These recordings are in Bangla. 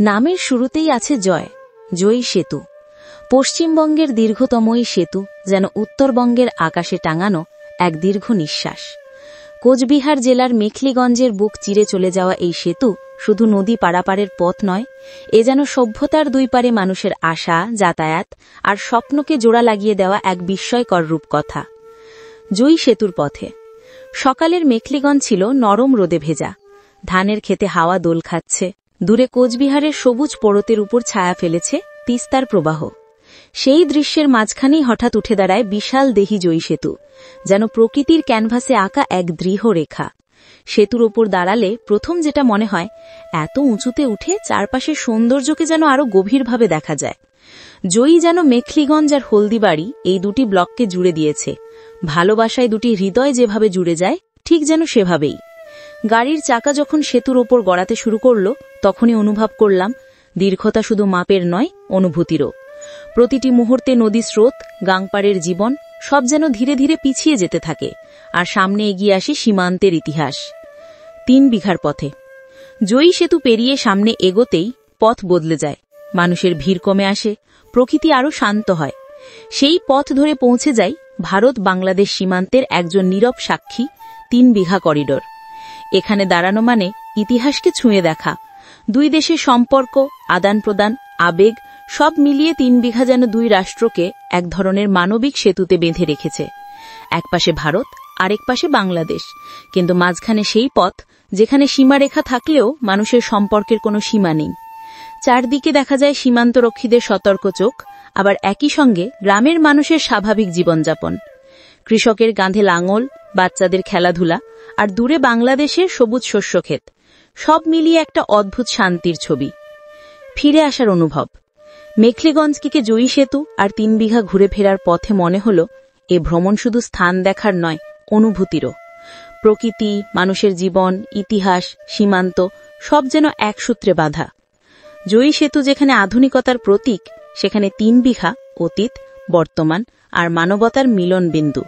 নামের শুরুতেই আছে জয়, জয়ী সেতু। পশ্চিমবঙ্গের দীর্ঘতম এই সেতু যেন উত্তরবঙ্গের আকাশে টাঙানো এক দীর্ঘ নিঃশ্বাস। কোচবিহার জেলার মেখলিগঞ্জের বুক চিরে চলে যাওয়া এই সেতু শুধু নদী পারাপারের পথ নয়, এ যেন সভ্যতার দুই পারে মানুষের আশা, যাতায়াত আর স্বপ্নকে জোড়া লাগিয়ে দেওয়া এক বিস্ময়কর রূপকথা। জয়ী সেতুর পথে সকালের মেখলিগঞ্জ ছিল নরম রোদে ভেজা। ধানের খেতে হাওয়া দোল খাচ্ছে, দূরে কোচবিহারের সবুজ পর্বতের উপর ছায়া ফেলেছে তিস্তার প্রবাহ। সেই দৃশ্যের মাঝখানেই হঠাৎ উঠে দাঁড়ায় বিশাল দেহি জয়ী সেতু, যেন প্রকৃতির ক্যানভাসে আঁকা এক দৃঢ় রেখা। সেতুর ওপর দাঁড়ালে প্রথম যেটা মনে হয়, এত উঁচুতে উঠে চারপাশের সৌন্দর্যকে যেন আরো গভীরভাবে দেখা যায়। জয়ী যেন মেখলিগঞ্জ আর হলদিবাড়ি এই দুটি ব্লককে জুড়ে দিয়েছে। ভালোবাসায় দুটি হৃদয় যেভাবে জুড়ে যায়, ঠিক যেন সেভাবেই। গাড়ির চাকা যখন সেতুর ওপর গড়াতে শুরু করল, তখনই অনুভব করলাম দীর্ঘতা শুধু মাপের নয়, অনুভূতিরও। প্রতিটি মুহূর্তে নদী স্রোত, গাংপাড়ের জীবন সব যেন ধীরে ধীরে পিছিয়ে যেতে থাকে, আর সামনে এগিয়ে আসে সীমান্তের ইতিহাস। 3 বিঘার পথে জয়ী সেতু পেরিয়ে সামনে এগোতেই পথ বদলে যায়। মানুষের ভিড় কমে আসে, প্রকৃতি আরও শান্ত হয়। সেই পথ ধরে পৌঁছে যাই ভারত বাংলাদেশ সীমান্তের একজন নীরব সাক্ষী 3 বিঘা করিডোর। এখানে দাঁড়ানো মানে ইতিহাসকে ছুঁয়ে দেখা। দুই দেশের সম্পর্ক, আদান প্রদান, আবেগ সব মিলিয়ে 3 বিঘা যেন দুই রাষ্ট্রকে এক ধরনের মানবিক সেতুতে বেঁধে রেখেছে। এক পাশে ভারত, আরেক পাশে বাংলাদেশ, কিন্তু মাঝখানে সেই পথ যেখানে সীমারেখা থাকলেও মানুষের সম্পর্কের কোনো সীমা নেই। চারদিকে দেখা যায় সীমান্তরক্ষীদের সতর্ক চোখ, আবার একই সঙ্গে গ্রামের মানুষের স্বাভাবিক জীবনযাপন। কৃষকের কাঁধে লাঙল, বাচ্চাদের খেলাধুলা, আর দূরে বাংলাদেশের সবুজ শস্যক্ষেত, সব মিলিয়ে একটা অদ্ভুত শান্তির ছবি। ফিরে আসার অনুভব মেখলিগঞ্জকে জয়ী সেতু আর 3 বিঘা ঘুরে ফেরার পথে মনে হল এ ভ্রমণ শুধু স্থান দেখার নয়, অনুভূতিরও। প্রকৃতি, মানুষের জীবন, ইতিহাস, সীমান্ত সব যেন এক সূত্রে বাঁধা। জয়ী সেতু যেখানে আধুনিকতার প্রতীক, সেখানে 3 বিঘা অতীত, বর্তমান আর মানবতার মিলন বিন্দু।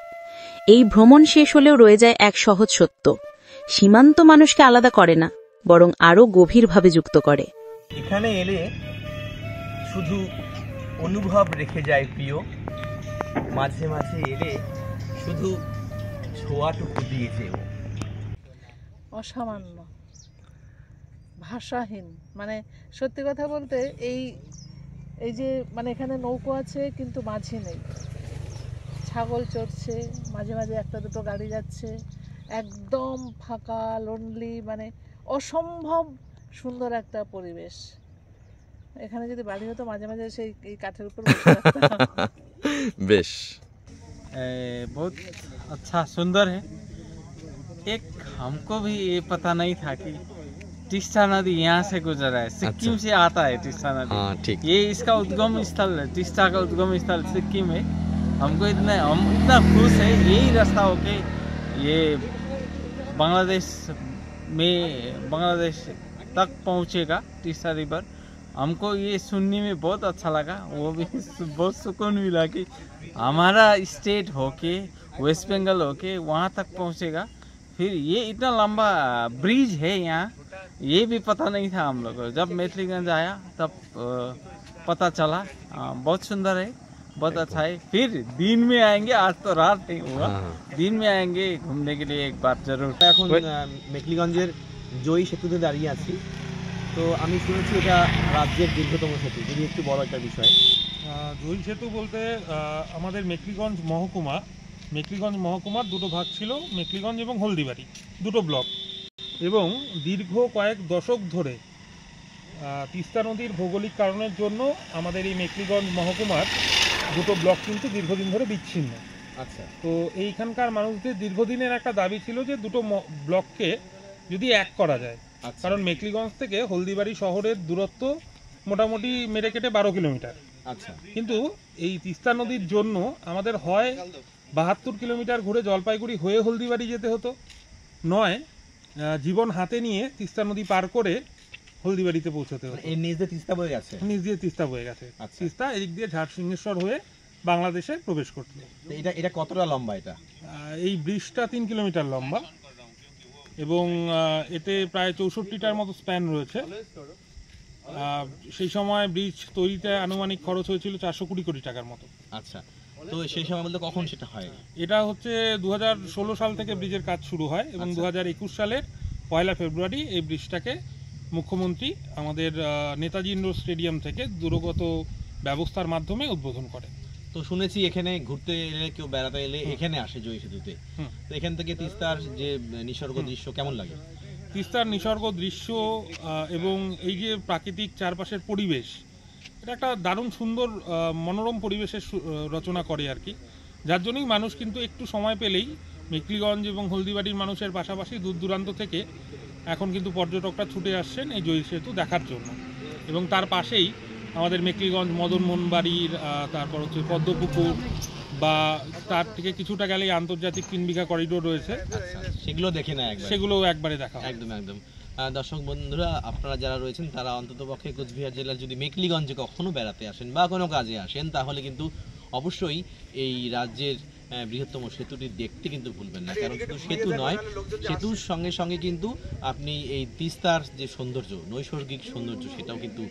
এই ভ্রমণ শেষ হলেও রয়ে যায় এক সহজ সত্য: সীমান্ত মানুষকে আলাদা করে না, বরং আরও গভীরভাবে যুক্ত করে। এখানে এলে শুধু অনুভব রেখে যায় প্রিয়, মাঝে মাঝে এলে শুধু ছোঁয়াটুকু দিয়েছে। অসামান্য, ভাষাহীন। মানে সত্যি কথা বলতে এই যে মানে এখানে নৌকো আছে কিন্তু মাঝি নেই, ছাগল চড়ছে, মাঝে মাঝে একটা দুটো গাড়ি যাচ্ছে, একদম ফাঁকা, লোনলি, মানে অসম্ভব সুন্দর একটা পরিবেশ। এখানে যদি বাড়ি হতো মাঝে মাঝে সেই এই কাঠের উপর বসে থাকতাম। বেশ बहुत अच्छा सुंदर है। एक हमको भी ये पता नहीं था कि टिस्टा नदी यहाँ से गुजरा है, सिक्किम से आता है टिस्टा नदी। हाँ, ठीक। ये इसका उद्गम स्थल है, टिस्टा का उद्गम स्थल सिक्किम है। हम इतना खुश है यही रास्ता होके ये बांग्लादेश तक पहुँचेगा टिस्टा रिवर। हमको ये सुनने में बहुत अच्छा लगा, वो भी बहुत सुकून मिला कि हमारा स्टेट होके, वेस्ट बंगाल होके वहाँ तक पहुँचेगा। फिर ये इतना लंबा ब्रिज है यहाँ, ये भी पता नहीं था हम लोग को। जब मेखलीगंज आया तब पता चला। बहुत सुंदर है, बहुत अच्छा है। फिर दिन में आएंगे, आज तो रात नहीं हुआ, दिन में आएंगे घूमने के लिए एक बार जरूर। এখন মেখলিগঞ্জের জয়ী সেতুতে দাঁড়িয়ে আছি। তো আমি শুনেছি এটা রাজ্যের দীর্ঘতম সেতু, যদি একটু বড় একটা বিষয়। জয়ী সেতু বলতে আমাদের মেখলিগঞ্জ মহকুমার দুটো ভাগ ছিল, মেখলিগঞ্জ এবং হলদিবাড়ি, দুটো ব্লক। এবং দীর্ঘ কয়েক দশক ধরে তিস্তা নদীর ভৌগোলিক কারণের জন্য আমাদের এই মেখলিগঞ্জ মহকুমার দুটো ব্লক কিন্তু দীর্ঘদিন ধরে বিচ্ছিন্ন। আচ্ছা। তো এইখানকার মানুষদের দীর্ঘদিনের একটা দাবি ছিল যে দুটো ব্লককে যদি এক করা যায়। কারণ মেখলিগঞ্জ থেকে হলদিবাড়ি শহরের দূরত্ব মোটামুটি মেরে কেটে 12 কিলোমিটার। আচ্ছা। কিন্তু এই তিস্তা নদীর জন্য আমাদের হয় 72 কিলোমিটার ঘুরে জলপাইগুড়ি হয়ে হলদিবাড়ি যেতে হতো, নয় জীবন হাতে নিয়ে তিস্তা নদী পার করে হলদিবাড়িতে পৌঁছতে হতো। এর নিচ দিয়ে তিস্তা বয়ে গেছে। নিচ দিয়ে তিস্তা বয়ে গেছে। তিস্তা এদিক দিয়ে ঝাড়সিংহেশ্বর হয়ে বাংলাদেশে প্রবেশ করতো। এটা কতটা লম্বা? এটা এই ব্রিজটা 3 কিলোমিটার লম্বা এবং এতে প্রায় 64টার মতো স্প্যান রয়েছে। সেই সময় ব্রিজ তৈরিতে আনুমানিক খরচ হয়েছিল 420 কোটি টাকার মতো। আচ্ছা, তো সেই সময় বলতে কখন সেটা হয়? এটা হচ্ছে 2016 সাল থেকে ব্রিজের কাজ শুরু হয় এবং 2021 সালের 1 ফেব্রুয়ারি এই ব্রিজটাকে মুখ্যমন্ত্রী আমাদের নেতাজি ইন্ডোর স্টেডিয়াম থেকে দূরগত ব্যবস্থার মাধ্যমে উদ্বোধন করে। তো শুনেছি এখানে ঘুরতে এলে, কেউ বেড়াতে এলে এখানে আসে জয়ী সেতুতে। তো এখান থেকে তিস্তার যে নিসর্গ দৃশ্য কেমন লাগে? তিস্তার নিসর্গ দৃশ্য এবং এই যে প্রাকৃতিক চারপাশের পরিবেশ, এটা একটা দারুণ সুন্দর মনোরম পরিবেশের রচনা করে আর কি, যার জন্যই মানুষ কিন্তু একটু সময় পেলেই মেখলিগঞ্জ এবং হলদিবাড়ির মানুষের পাশাপাশি দূর দূরান্ত থেকে এখন কিন্তু পর্যটকরা ছুটে আসছেন এই জয়ী সেতু দেখার জন্য। এবং তার পাশেই আমাদের মেখলিগঞ্জ মদন মোহনবাড়ির, তারপর হচ্ছে পদ্মপুকুর, বা তার থেকে কিছুটা গেলেই আন্তর্জাতিক 3 বিঘা করিডোর রয়েছে, সেগুলো দেখে না একবার, সেগুলো একবারে দেখা হয়। একদম একদম। দর্শক বন্ধুরা, আপনারা যারা রয়েছেন তারা অন্ততপক্ষে কোচবিহার জেলার যদি মেখলিগঞ্জে কখনো বেড়াতে আসেন বা কোনো কাজে আসেন, তাহলে কিন্তু অবশ্যই এই রাজ্যের বৃহত্তম সেতুটি দেখতে কিন্তু ভুলবেন না। কারণ শুধু সেতু নয়, সেতুর সঙ্গে সঙ্গে কিন্তু আপনি এই তিস্তার যে সৌন্দর্য, নৈসর্গিক সৌন্দর্য, সেটাও কিন্তু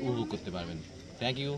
উপভোগ করতে পারবেন। Thank you.